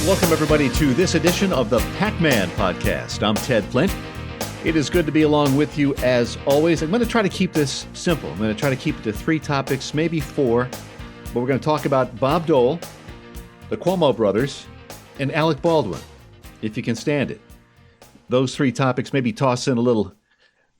Welcome, everybody, to this edition of the PAC-Man podcast. I'm Ted Flint. It is good to be along with you as always. I'm going to try to keep this simple. I'm going to try to keep it to 3 topics, maybe 4. But we're going to talk about Bob Dole, the Cuomo brothers, and Alec Baldwin, if you can stand it. Those 3 topics, maybe toss in a little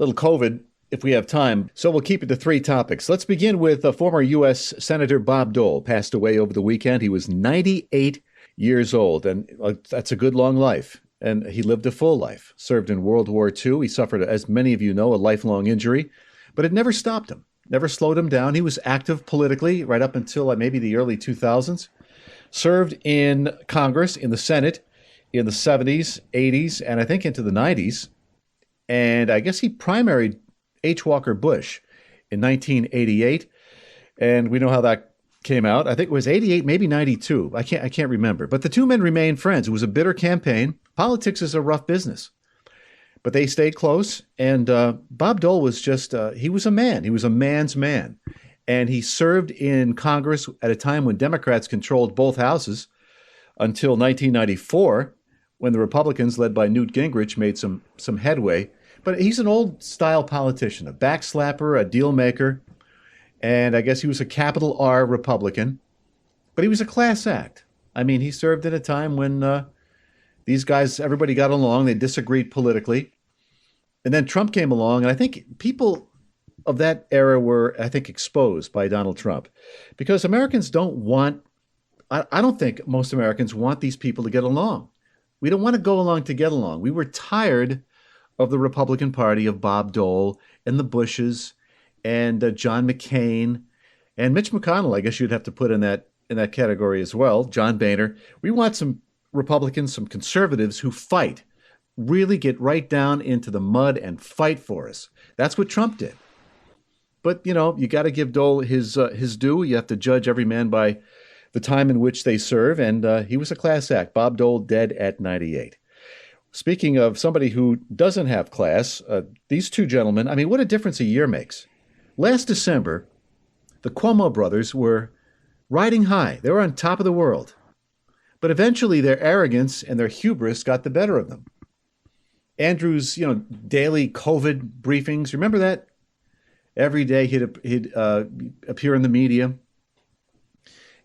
COVID if we have time. So we'll keep it to 3 topics. Let's begin with former U.S. Senator Bob Dole. Passed away over the weekend. He was 98 years old, and that's a good long life. And he lived a full life. Served in World War II. He suffered, as many of you know, a lifelong injury, but it never stopped him, never slowed him down. He was active politically right up until maybe the early 2000s. Served in Congress, in the Senate, in the 70s, 80s, and I think into the 90s. And I guess he primaried H. Walker Bush in 1988. And we know how that came out. I think it was 88, maybe 92. I can't remember. But the two men remained friends. It was a bitter campaign. Politics is a rough business. But they stayed close. And Bob Dole was just, he was a man. He was a man's man. And he served in Congress at a time when Democrats controlled both houses until 1994, when the Republicans, led by Newt Gingrich, made some headway. But he's an old-style politician, a backslapper, a deal maker, and I guess he was a capital R Republican. But he was a class act. I mean, he served at a time when these guys, everybody got along, they disagreed politically. And then Trump came along, and I think people of that era were, exposed by Donald Trump. Because Americans don't want, I don't think most Americans want these people to get along. We don't want to go along to get along. We were tired of the Republican Party, of Bob Dole and the Bushes and John McCain and Mitch McConnell. I guess you'd have to put in that category as well. John Boehner. We want some Republicans, some conservatives who fight, really get right down into the mud and fight for us. That's what Trump did. But, you got to give Dole his due. You have to judge every man by the time in which they serve. And he was a class act. Bob Dole dead at 98. Speaking of somebody who doesn't have class, these two gentlemen, I mean, what a difference a year makes. Last December, the Cuomo brothers were riding high. They were on top of the world. But eventually their arrogance and their hubris got the better of them. Andrew's, daily COVID briefings, remember that? Every day he'd appear in the media.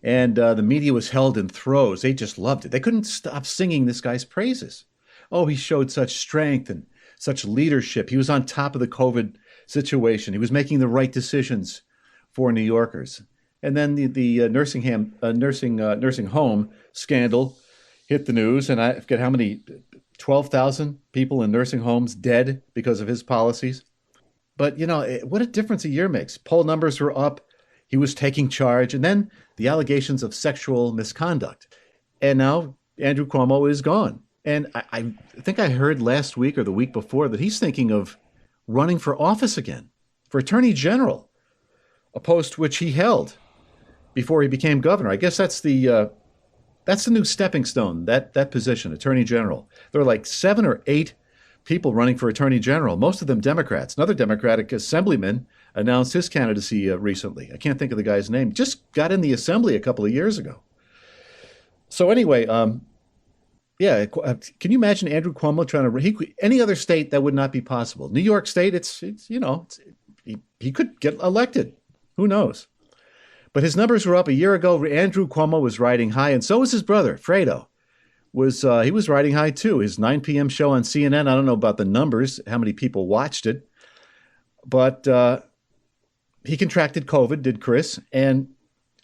And the media was held in throes. They just loved it. They couldn't stop singing this guy's praises. Oh, he showed such strength and such leadership. He was on top of the COVID situation. He was making the right decisions for New Yorkers. And then the nursing home scandal hit the news, and I forget how many, 12,000 people in nursing homes dead because of his policies. But, what a difference a year makes. Poll numbers were up. He was taking charge. And then the allegations of sexual misconduct. And now Andrew Cuomo is gone. And I think I heard last week or the week before that he's thinking of running for office again, for Attorney General, a post which he held before he became governor. I guess that's the new stepping stone, that position, Attorney General. There are like 7 or 8 people running for Attorney General, most of them Democrats. Another Democratic assemblyman announced his candidacy recently. I can't think of the guy's name. Just got in the assembly a couple of years ago. So anyway, yeah, can you imagine Andrew Cuomo trying to any other state that would not be possible? New York State, he could get elected. Who knows? But his numbers were up a year ago. Andrew Cuomo was riding high, and so was his brother, Fredo. He was riding high too. His 9 p.m. show on CNN. I don't know about the numbers, how many people watched it, but he contracted COVID, did Chris, and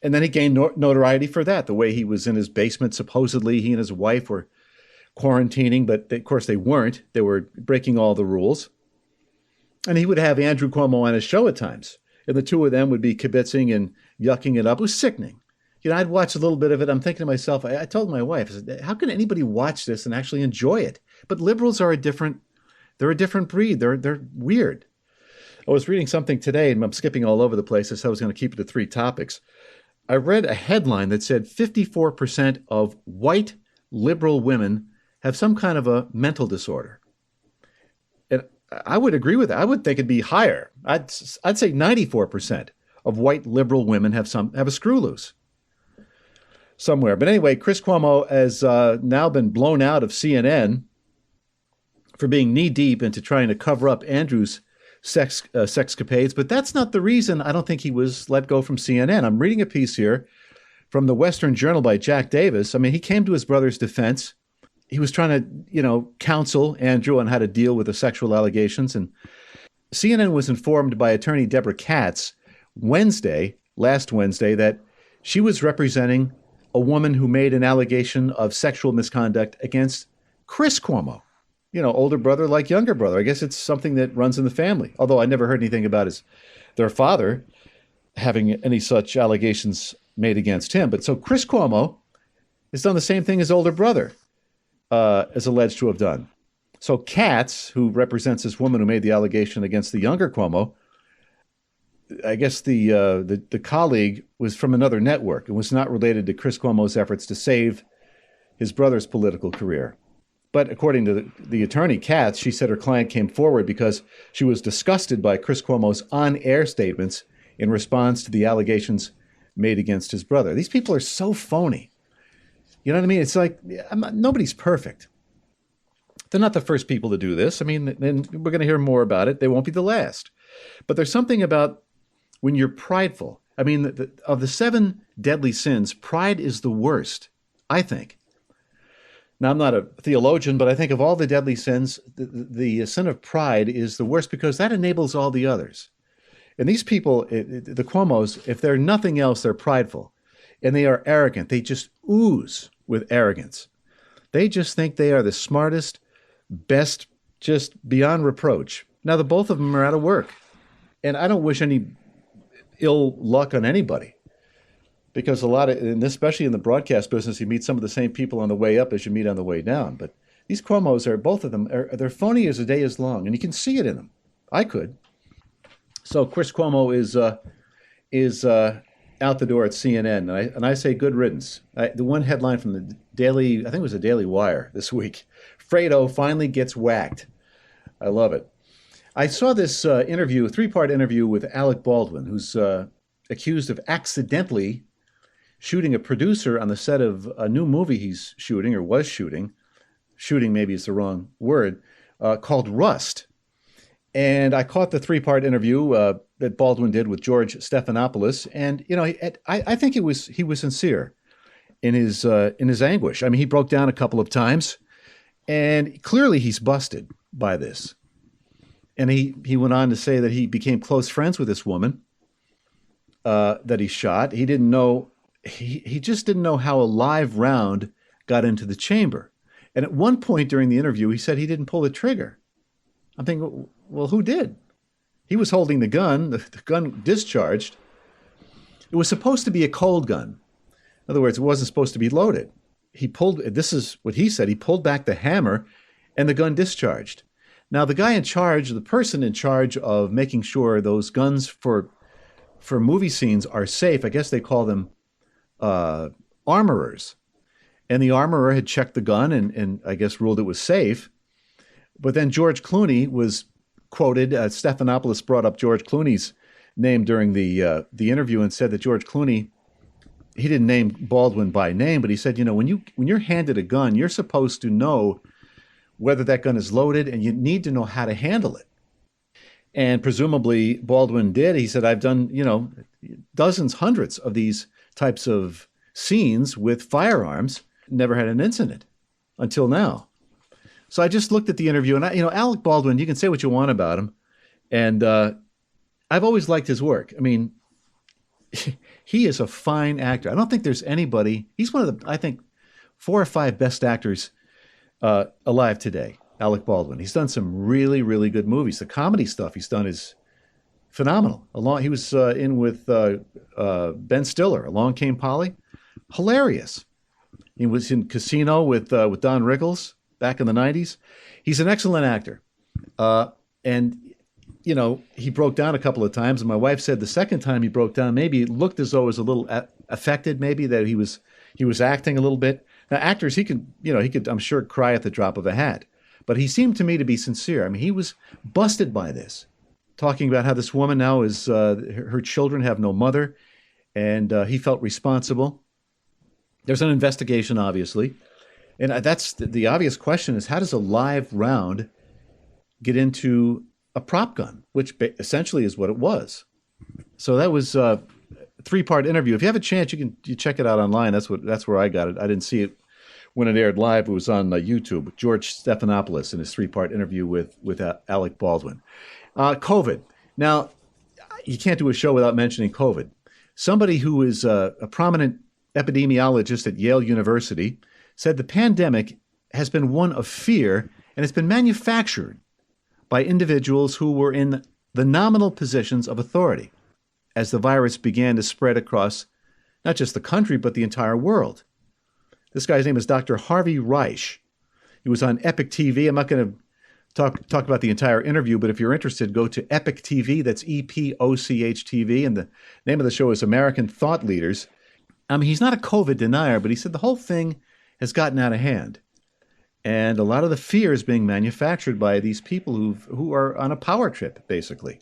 then he gained notoriety for that. The way he was in his basement, supposedly he and his wife were quarantining, but of course they weren't. They were breaking all the rules. And he would have Andrew Cuomo on his show at times. And the two of them would be kibitzing and yucking it up. It was sickening. I'd watch a little bit of it. I'm thinking to myself, I told my wife, I said, how can anybody watch this and actually enjoy it? But liberals are they're a different breed. They're weird. I was reading something today, and I'm skipping all over the place. I said I was going to keep it to 3 topics. I read a headline that said 54% of white liberal women have some kind of a mental disorder. And I would agree with that. I would think it'd be higher. I'd say 94% of white liberal women have a screw loose. somewhere. But anyway, Chris Cuomo has now been blown out of CNN for being knee deep into trying to cover up Andrew's sexcapades. But that's not the reason I don't think he was let go from CNN. I'm reading a piece here from the Western Journal by Jack Davis. I mean, he came to his brother's defense. He was trying to, counsel Andrew on how to deal with the sexual allegations. And CNN was informed by attorney Deborah Katz last Wednesday, that she was representing a woman who made an allegation of sexual misconduct against Chris Cuomo. Older brother like younger brother. I guess it's something that runs in the family. Although I never heard anything about their father having any such allegations made against him. But so Chris Cuomo has done the same thing his older brother is alleged to have done. So Katz, who represents this woman who made the allegation against the younger Cuomo, I guess the colleague was from another network and was not related to Chris Cuomo's efforts to save his brother's political career. But according to the attorney, Katz, she said her client came forward because she was disgusted by Chris Cuomo's on-air statements in response to the allegations made against his brother. These people are so phony. You know what I mean? It's like nobody's perfect. They're not the first people to do this. I mean, and we're going to hear more about it. They won't be the last. But there's something about when you're prideful. I mean, of the 7 deadly sins, pride is the worst, I think. Now, I'm not a theologian, but I think of all the deadly sins, the sin of pride is the worst because that enables all the others. And these people, the Cuomos, if they're nothing else, they're prideful. And they are arrogant. They just ooze with arrogance. They just think they are the smartest, best, just beyond reproach. Now, the both of them are out of work. And I don't wish any ill luck on anybody. Because and especially in the broadcast business, you meet some of the same people on the way up as you meet on the way down. But these Cuomos both of them, they're phony as the day is long. And you can see it in them. I could. So Chris Cuomo is out the door at CNN. And I say good riddance. The one headline from the Daily, I think it was the Daily Wire this week, Fredo finally gets whacked. I love it. I saw this interview, a 3-part interview with Alec Baldwin, who's accused of accidentally shooting a producer on the set of a new movie he's shooting, or was shooting. Shooting maybe is the wrong word, called Rust. And I caught the 3-part interview that Baldwin did with George Stephanopoulos, and I think he was sincere in his anguish. I mean, he broke down a couple of times, and clearly he's busted by this. And he went on to say that he became close friends with this woman that he shot. He didn't know. He just didn't know how a live round got into the chamber. And at one point during the interview, he said he didn't pull the trigger. I'm thinking, well, who did? He was holding the gun. The gun discharged. It was supposed to be a cold gun. In other words, it wasn't supposed to be loaded. This is what he said, he pulled back the hammer and the gun discharged. Now, the person in charge of making sure those guns for movie scenes are safe, I guess they call them armorers. And the armorer had checked the gun and I guess ruled it was safe. But then George Clooney was quoted. Stephanopoulos brought up George Clooney's name during the interview and said that George Clooney, he didn't name Baldwin by name, but he said, when you're handed a gun, you're supposed to know whether that gun is loaded, and you need to know how to handle it. And presumably Baldwin did. He said, I've done, dozens, hundreds of these types of scenes with firearms, never had an incident until now. So I just looked at the interview, and Alec Baldwin, you can say what you want about him. And I've always liked his work. I mean, he is a fine actor. I don't think there's anybody, he's one of the, I think, 4 or 5 best actors alive today, Alec Baldwin. He's done some really, really good movies. The comedy stuff he's done is phenomenal. He was in with Ben Stiller, Along Came Polly. Hilarious. He was in Casino with Don Rickles back in the 90s. He's an excellent actor. And, he broke down a couple of times. And my wife said the second time he broke down, maybe it looked as though it was a little affected, maybe that he was acting a little bit. Now, actors, he could, I'm sure, cry at the drop of a hat. But he seemed to me to be sincere. I mean, he was busted by this, talking about how this woman now is, her children have no mother, and he felt responsible. There's an investigation, obviously. And that's the obvious question is, how does a live round get into a prop gun, which essentially is what it was? So that was a 3-part interview. If you have a chance, you check it out online. That's where I got it. I didn't see it when it aired live. It was on YouTube. George Stephanopoulos in his 3-part interview with Alec Baldwin. COVID. Now, you can't do a show without mentioning COVID. Somebody who is a prominent epidemiologist at Yale University said the pandemic has been one of fear, and it's been manufactured by individuals who were in the nominal positions of authority as the virus began to spread across not just the country, but the entire world. This guy's name is Dr. Harvey Reich. He was on Epic TV. I'm not going to talk about the entire interview, but if you're interested, go to Epic TV. That's EPOCH TV, and the name of the show is American Thought Leaders. I mean, he's not a COVID denier, but he said the whole thing has gotten out of hand. And a lot of the fear is being manufactured by these people who are on a power trip, basically.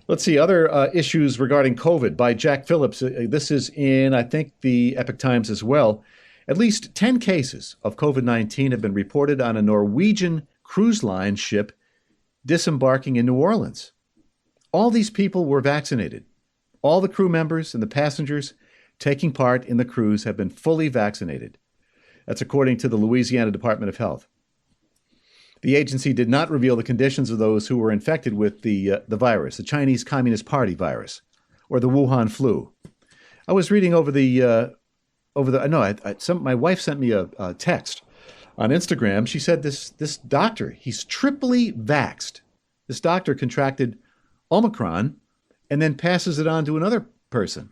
Let's see, other issues regarding COVID by Jack Phillips. This is in, I think, the Epic Times as well. At least 10 cases of COVID-19 have been reported on a Norwegian cruise line ship disembarking in New Orleans. All these people were vaccinated. All the crew members and the passengers taking part in the cruise have been fully vaccinated. That's according to the Louisiana Department of Health. The agency did not reveal the conditions of those who were infected with the virus, the Chinese Communist Party virus, or the Wuhan flu. I was reading my wife sent me a text on Instagram. She said this doctor, he's triply vaxxed. This doctor contracted Omicron and then passes it on to another person.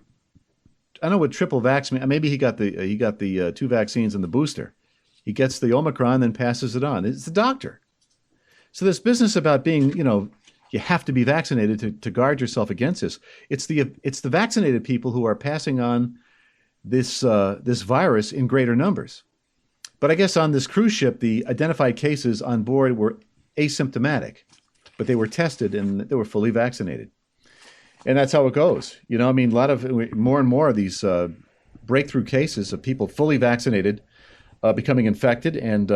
I don't know what triple vax means. Maybe he got the 2 vaccines and the booster. He gets the Omicron, then passes it on. It's the doctor. So this business about being, you have to be vaccinated to guard yourself against this. It's the vaccinated people who are passing on this virus in greater numbers. But I guess on this cruise ship, the identified cases on board were asymptomatic, but they were tested and they were fully vaccinated. And that's how it goes. A lot of more and more of these breakthrough cases of people fully vaccinated becoming infected, and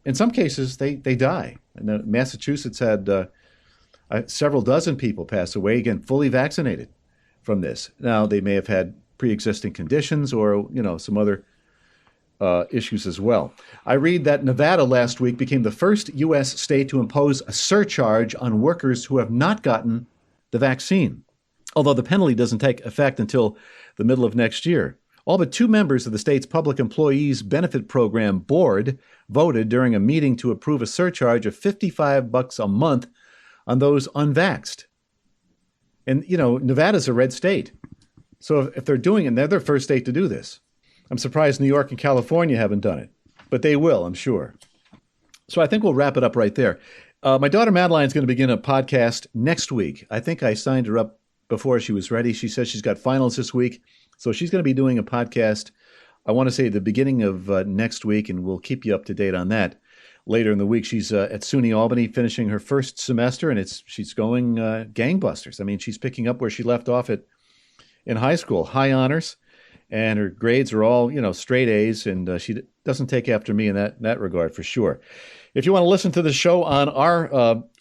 in some cases they die. And Massachusetts had several dozen people pass away, again, fully vaccinated from this. Now, they may have had pre-existing conditions or, some other issues as well. I read that Nevada last week became the first U.S. state to impose a surcharge on workers who have not gotten the vaccine, although the penalty doesn't take effect until the middle of next year. All but 2 members of the state's Public Employees Benefit Program board voted during a meeting to approve a surcharge of $55 a month on those unvaxxed. And, Nevada's a red state. So if they're doing it, they're their first state to do this. I'm surprised New York and California haven't done it, but they will, I'm sure. So I think we'll wrap it up right there. My daughter Madeline's going to begin a podcast next week. I think I signed her up before she was ready. She says she's got finals this week. So she's going to be doing a podcast, I want to say the beginning of next week, and we'll keep you up to date on that later in the week. She's at SUNY Albany finishing her first semester, and she's going gangbusters. I mean, she's picking up where she left off in high school, high honors, and her grades are all, straight A's, and she doesn't take after me in that regard for sure. If you want to listen to the show on our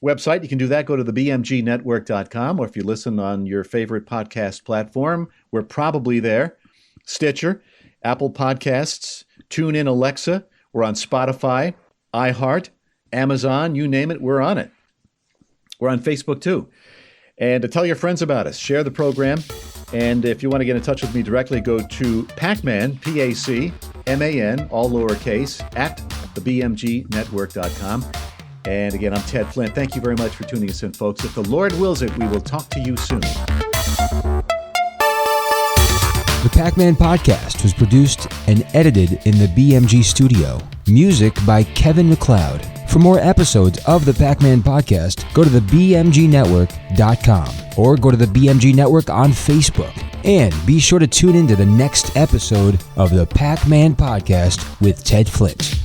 website, you can do that. Go to the bmgnetwork.com, or if you listen on your favorite podcast platform, we're probably there. Stitcher, Apple Podcasts, TuneIn Alexa. We're on Spotify, iHeart, Amazon, you name it, we're on it. We're on Facebook too. And to tell your friends about us, share the program. And if you want to get in touch with me directly, go to PAC-Man, PAC-MAN, all lowercase, at thebmgnetwork.com. And again, I'm Ted Flint. Thank you very much for tuning us in, folks. If the Lord wills it, we will talk to you soon. The PAC-Man podcast was produced and edited in the BMG studio. Music by Kevin MacLeod. For more episodes of the PAC-Man podcast, go to thebmgnetwork.com or go to the BMG Network on Facebook. And be sure to tune in to the next episode of the PAC-Man podcast with Ted Flint.